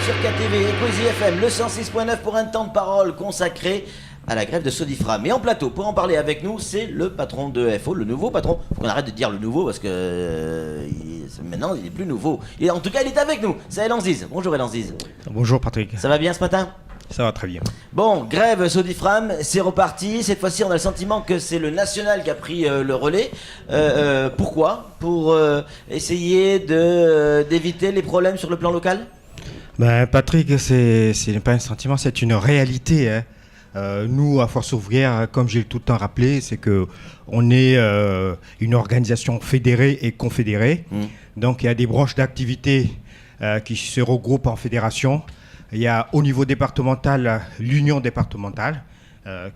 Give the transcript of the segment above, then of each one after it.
sur KTV et Poésie FM, le 106.9 pour un temps de parole consacré à la grève de Sodifra. Mais en plateau, pour en parler avec nous, c'est le patron de FO, le nouveau patron. Faut qu'on arrête de dire le nouveau parce que maintenant il est plus nouveau. En tout cas, il est avec nous. C'est Elan Ziz. Bonjour Elan Ziz. Bonjour Patrick. Ça va bien ce matin ? Ça va très bien. Bon, grève Sodifram, c'est reparti. Cette fois-ci, on a le sentiment que c'est le national qui a pris le relais. Pourquoi ? Pour essayer d'éviter les problèmes sur le plan local ? Ben, Patrick, ce n'est pas un sentiment, c'est une réalité. Hein. Nous, à Force ouvrière, comme j'ai tout le temps rappelé, c'est qu'on est une organisation fédérée et confédérée. Donc, il y a des branches d'activité qui se regroupent en fédération. Il y a au niveau départemental l'union départementale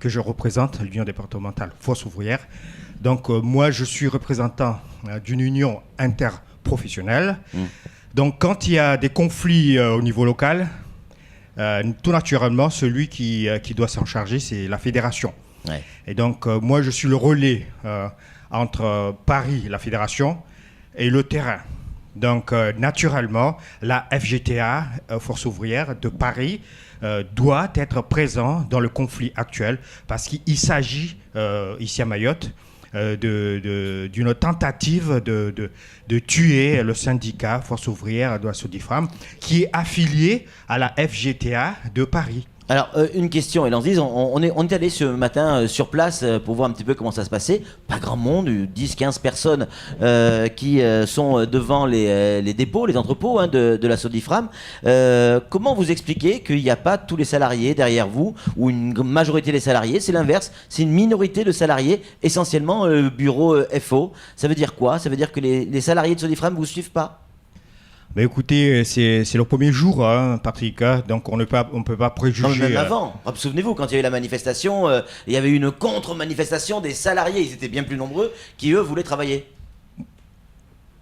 que je représente, l'union départementale Force ouvrière. Donc moi je suis représentant d'une union interprofessionnelle. Donc quand il y a des conflits au niveau local, tout naturellement celui qui doit s'en charger c'est la fédération. Ouais. Et donc moi je suis le relais entre Paris, la fédération, et le terrain. Donc, naturellement, la FGTA, Force ouvrière de Paris, doit être présent dans le conflit actuel parce qu'il s'agit, ici à Mayotte, d'une tentative de tuer le syndicat Force ouvrière de la Sodifram qui est affilié à la FGTA de Paris. Alors, une question, Elan Ziz, on est allé ce matin sur place pour voir un petit peu comment ça se passait. Pas grand monde, 10-15 personnes qui sont devant les dépôts, les entrepôts de la Sodifram. Comment vous expliquez qu'il n'y a pas tous les salariés derrière vous, ou une majorité des salariés? C'est l'inverse, c'est une minorité de salariés, essentiellement bureau FO. Ça veut dire quoi? Ça veut dire que les salariés de Sodifram ne vous suivent pas? Ben écoutez, c'est le premier jour, hein, Patrick, hein, donc on ne peut pas préjuger. Non, même avant. Souvenez-vous, quand il y a eu la manifestation, il y avait eu une contre-manifestation des salariés, ils étaient bien plus nombreux, qui eux voulaient travailler.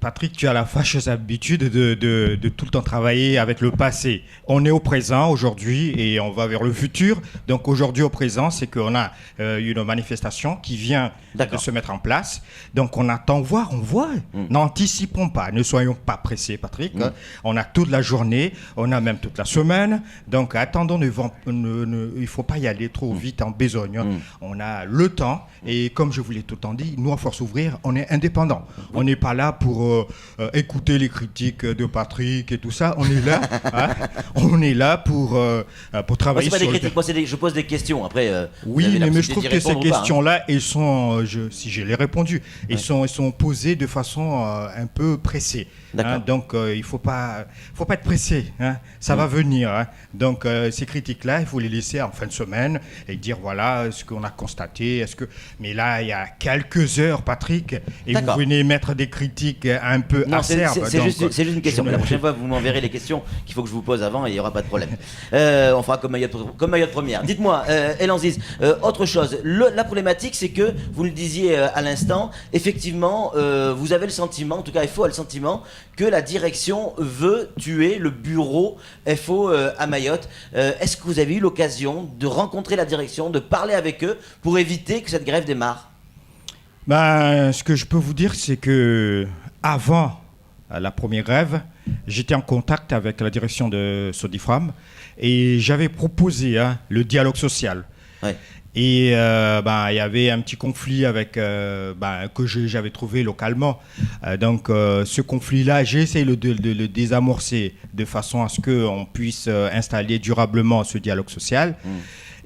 Patrick, tu as la fâcheuse habitude de tout le temps travailler avec le passé. On est au présent aujourd'hui et on va vers le futur. Donc aujourd'hui au présent, c'est qu'on a une manifestation qui vient de se mettre en place. Donc on attend voir, on voit. N'anticipons pas, ne soyons pas pressés, Patrick. On a toute la journée, on a même toute la semaine. Donc attendons, il ne faut pas y aller trop vite en besogne. On a le temps et comme je vous l'ai tout le temps dit, nous à Force ouvrière, on est indépendants. On n'est pas là pour écouter les critiques de Patrick et tout ça, on est là, hein, on est là pour travailler. Moi, c'est pas des critiques, moi je pose des questions. Après, oui, mais je trouve que ces questions-là, elles sont, si je l'ai répondu, elles sont posées de façon un peu pressée. Hein, donc il faut pas être pressé. Hein, ça va venir. Hein, donc ces critiques-là, il faut les laisser en fin de semaine et dire voilà ce qu'on a constaté. Mais là, il y a quelques heures, Patrick, et vous venez mettre des critiques un peu acerbes. C'est juste une question. La prochaine fois, vous m'enverrez les questions qu'il faut que je vous pose avant et il n'y aura pas de problème. On fera comme Mayotte première. Dites-moi, Elan Ziz, autre chose. La problématique, c'est que, vous le disiez à l'instant, effectivement, vous avez le sentiment, en tout cas FO a le sentiment, que la direction veut tuer le bureau FO à Mayotte. Est-ce que vous avez eu l'occasion de rencontrer la direction, de parler avec eux pour éviter que cette grève démarre ? Ce que je peux vous dire, c'est que avant la première grève, j'étais en contact avec la direction de Sodifram et j'avais proposé le dialogue social. Ouais. Et il y avait un petit conflit avec que j'avais trouvé localement. Donc ce conflit-là, j'ai essayé de le désamorcer de façon à ce qu'on puisse installer durablement ce dialogue social.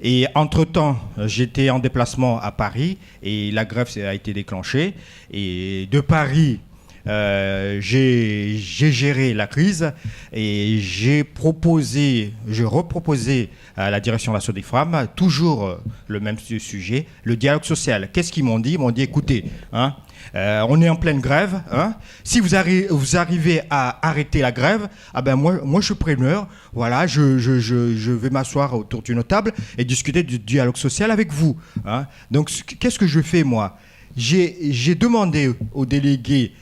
Et entre-temps, j'étais en déplacement à Paris et la grève a été déclenchée. Et de Paris, j'ai géré la crise et je reproposé à la direction de la Sodifram toujours le même sujet, le dialogue social. Qu'est-ce qu'ils m'ont dit ? Ils m'ont dit, écoutez, on est en pleine grève. Si vous arrivez à arrêter la grève, moi je suis preneur. Voilà, je vais m'asseoir autour d'une table et discuter du dialogue social avec vous. Donc, qu'est-ce que je fais, moi ? J'ai demandé aux délégués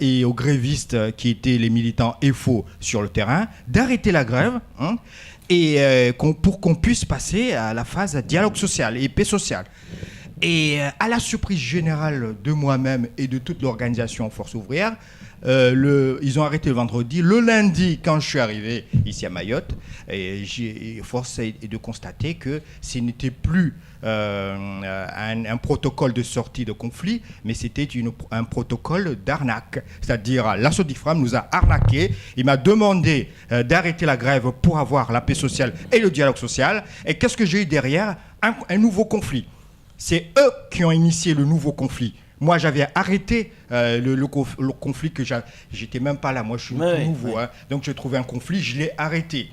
et aux grévistes qui étaient les militants FO sur le terrain d'arrêter la grève et pour qu'on puisse passer à la phase dialogue social et paix sociale. Et à la surprise générale de moi-même et de toute l'organisation Force ouvrière, Ils ont arrêté le vendredi. Le lundi, quand je suis arrivé ici à Mayotte, force est de constater que ce n'était plus un protocole de sortie de conflit, mais c'était un protocole d'arnaque. C'est-à-dire, la Sodifram nous a arnaqués. Il m'a demandé d'arrêter la grève pour avoir la paix sociale et le dialogue social. Et qu'est-ce que j'ai eu derrière? Un nouveau conflit. C'est eux qui ont initié le nouveau conflit. Moi, j'avais arrêté le conflit que j'étais même pas là. Moi, je suis tout nouveau. Hein. Donc, j'ai trouvé un conflit, je l'ai arrêté.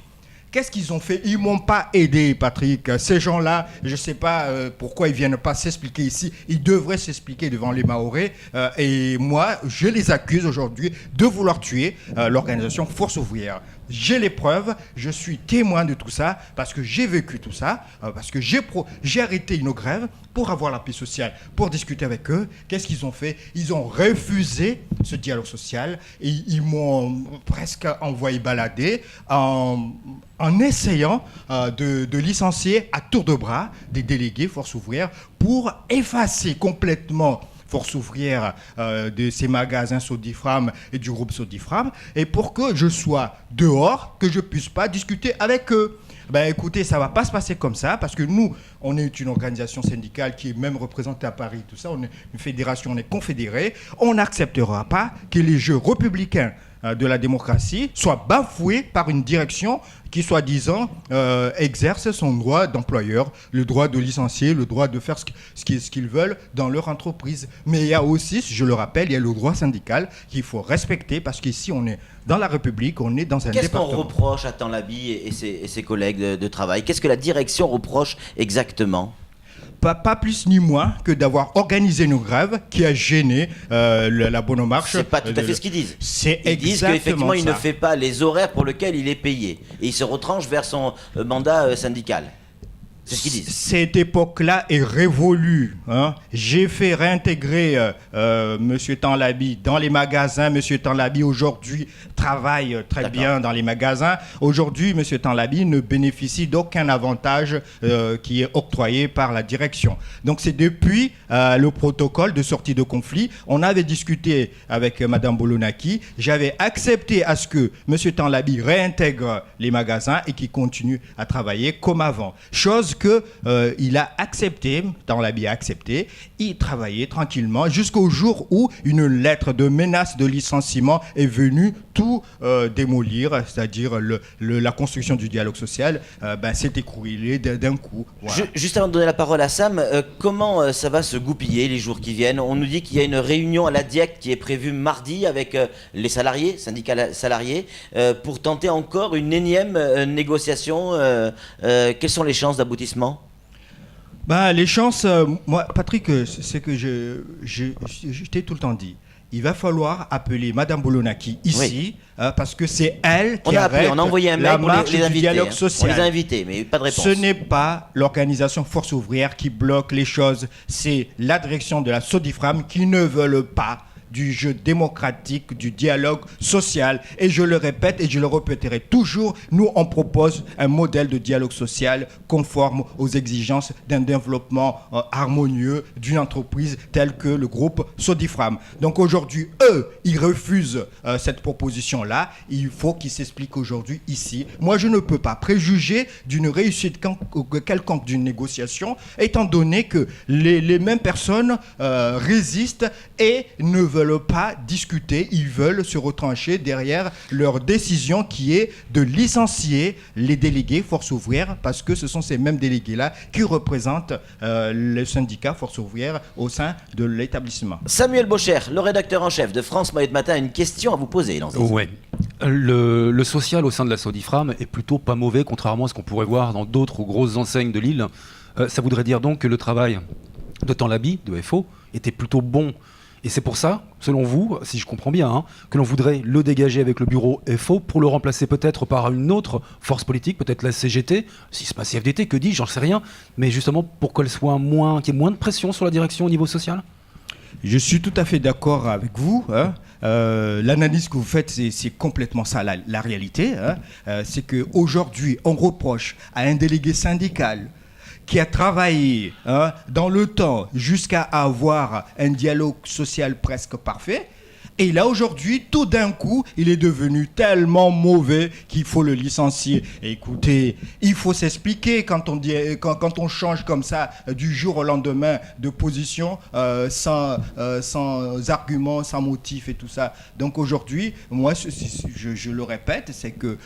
Qu'est-ce qu'ils ont fait? Ils m'ont pas aidé, Patrick. Ces gens-là, je ne sais pas pourquoi ils viennent pas s'expliquer ici. Ils devraient s'expliquer devant les Mahorais. Et moi, je les accuse aujourd'hui de vouloir tuer l'organisation Force ouvrière. J'ai les preuves, je suis témoin de tout ça, parce que j'ai vécu tout ça, parce que j'ai arrêté une grève pour avoir la paix sociale, pour discuter avec eux. Qu'est-ce qu'ils ont fait? Ils ont refusé ce dialogue social et ils m'ont presque envoyé balader en essayant de licencier à tour de bras des délégués Force ouvrière pour effacer complètement Force ouvrière de ces magasins Sodifram et du groupe Sodifram, et pour que je sois dehors, que je ne puisse pas discuter avec eux. Ben écoutez, ça ne va pas se passer comme ça, parce que nous, on est une organisation syndicale qui est même représentée à Paris, tout ça, on est une fédération, on est confédérés. On n'acceptera pas que les jeux républicains de la démocratie soient bafoués par une direction qui, soi-disant, exerce son droit d'employeur, le droit de licencier, le droit de faire ce qu'ils veulent dans leur entreprise. Mais il y a aussi, je le rappelle, il y a le droit syndical qu'il faut respecter, parce qu'ici, on est dans la République, on est dans un département. Qu'est-ce qu'on reproche à Tanlabi et ses collègues de travail? Qu'est-ce que la direction reproche exactement? Pas plus ni moins que d'avoir organisé une grève qui a gêné la bonne marche. C'est pas tout à fait ce qu'ils disent. Ils disent qu'effectivement, il ne fait pas les horaires pour lesquels il est payé. Et il se retranche vers son mandat syndical. C'est ce qu'ils disent. Cette époque-là est révolue. Hein. J'ai fait réintégrer M. Tanlabi dans les magasins. M. Tanlabi, aujourd'hui, travaille très bien dans les magasins. Aujourd'hui, M. Tanlabi ne bénéficie d'aucun avantage qui est octroyé par la direction. Donc, c'est depuis le protocole de sortie de conflit. On avait discuté avec Mme Bolonaki. J'avais accepté à ce que M. Tanlabi réintègre les magasins et qu'il continue à travailler comme avant. Chose qu'il a accepté, Tanlabi a accepté, il travaillait tranquillement jusqu'au jour où une lettre de menace de licenciement est venue tout démolir, c'est-à-dire la construction du dialogue social s'est écroulée d'un coup. Voilà. Juste avant de donner la parole à Sam, comment ça va se goupiller les jours qui viennent? On nous dit qu'il y a une réunion à la DIEC qui est prévue mardi avec les salariés, syndicats salariés, pour tenter encore une énième négociation. Quelles sont les chances d'aboutissement? Les chances, moi, Patrick, c'est que je t'ai tout le temps dit. Il va falloir appeler Mme Bolonaki ici, parce que c'est elle qui arrête on a envoyé un mail pour les inviter, dialogue social. On les a invités, mais pas de réponse. Ce n'est pas l'organisation Force ouvrière qui bloque les choses, c'est la direction de la Sodifram qui ne veut pas du jeu démocratique, du dialogue social. Et je le répète et je le répéterai toujours, nous on propose un modèle de dialogue social conforme aux exigences d'un développement harmonieux d'une entreprise telle que le groupe Sodifram. Donc aujourd'hui, eux, ils refusent cette proposition-là. Il faut qu'ils s'expliquent aujourd'hui ici. Moi, je ne peux pas préjuger d'une réussite quelconque d'une négociation, étant donné que les mêmes personnes résistent et ne veulent pas discuter, ils veulent se retrancher derrière leur décision qui est de licencier les délégués Force ouvrière, parce que ce sont ces mêmes délégués-là qui représentent le syndicat Force ouvrière au sein de l'établissement. Samuel Bocher, le rédacteur en chef de France Mayotte Matin, a une question à vous poser. Ouais. Le social au sein de la Sodifram est plutôt pas mauvais, contrairement à ce qu'on pourrait voir dans d'autres grosses enseignes de l'île. Ça voudrait dire donc que le travail de Tanlabi, de FO, était plutôt bon. Et c'est pour ça, selon vous, si je comprends bien, que l'on voudrait le dégager avec le bureau FO pour le remplacer peut-être par une autre force politique, peut-être la CGT, si c'est pas CFDT, que dis-je, j'en sais rien, mais justement pour qu'elle soit qu'il y ait moins de pression sur la direction au niveau social. Je suis tout à fait d'accord avec vous. L'analyse que vous faites, c'est complètement ça, la réalité. C'est qu'aujourd'hui, on reproche à un délégué syndical qui a travaillé dans le temps jusqu'à avoir un dialogue social presque parfait, Et là, aujourd'hui, tout d'un coup, il est devenu tellement mauvais qu'il faut le licencier. Et écoutez, il faut s'expliquer quand on change comme ça du jour au lendemain de position sans argument, sans motif et tout ça. Donc aujourd'hui, moi, je le répète, c'est que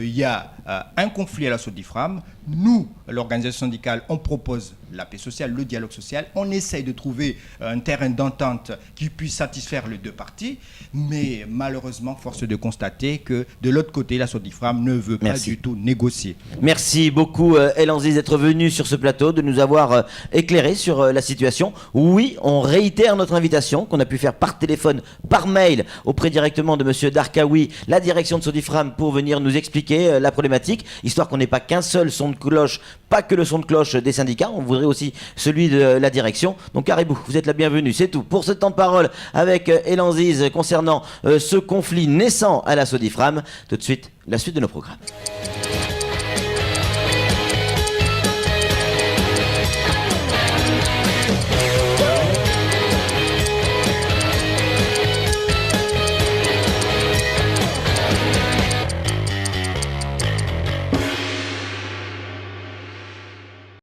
il y a un conflit à la Sodifram. Nous, l'organisation syndicale, on propose la paix sociale, le dialogue social. On essaye de trouver un terrain d'entente qui puisse satisfaire les deux parties. Mais malheureusement, force est de constater que de l'autre côté, la Sodifram ne veut pas du tout négocier. Merci beaucoup, El Anziz, d'être venu sur ce plateau, de nous avoir éclairé sur la situation. Oui, on réitère notre invitation qu'on a pu faire par téléphone, par mail, auprès directement de Monsieur Darkaoui, la direction de Sodifram, pour venir nous expliquer la problématique, histoire qu'on n'ait pas qu'un seul son de cloche, pas que le son de cloche des syndicats, on voudrait aussi celui de la direction. Donc Caribou, vous êtes la bienvenue, c'est tout pour ce temps de parole avec El Anziz concernant ce conflit naissant à la Sodifram. Tout de suite, la suite de nos programmes.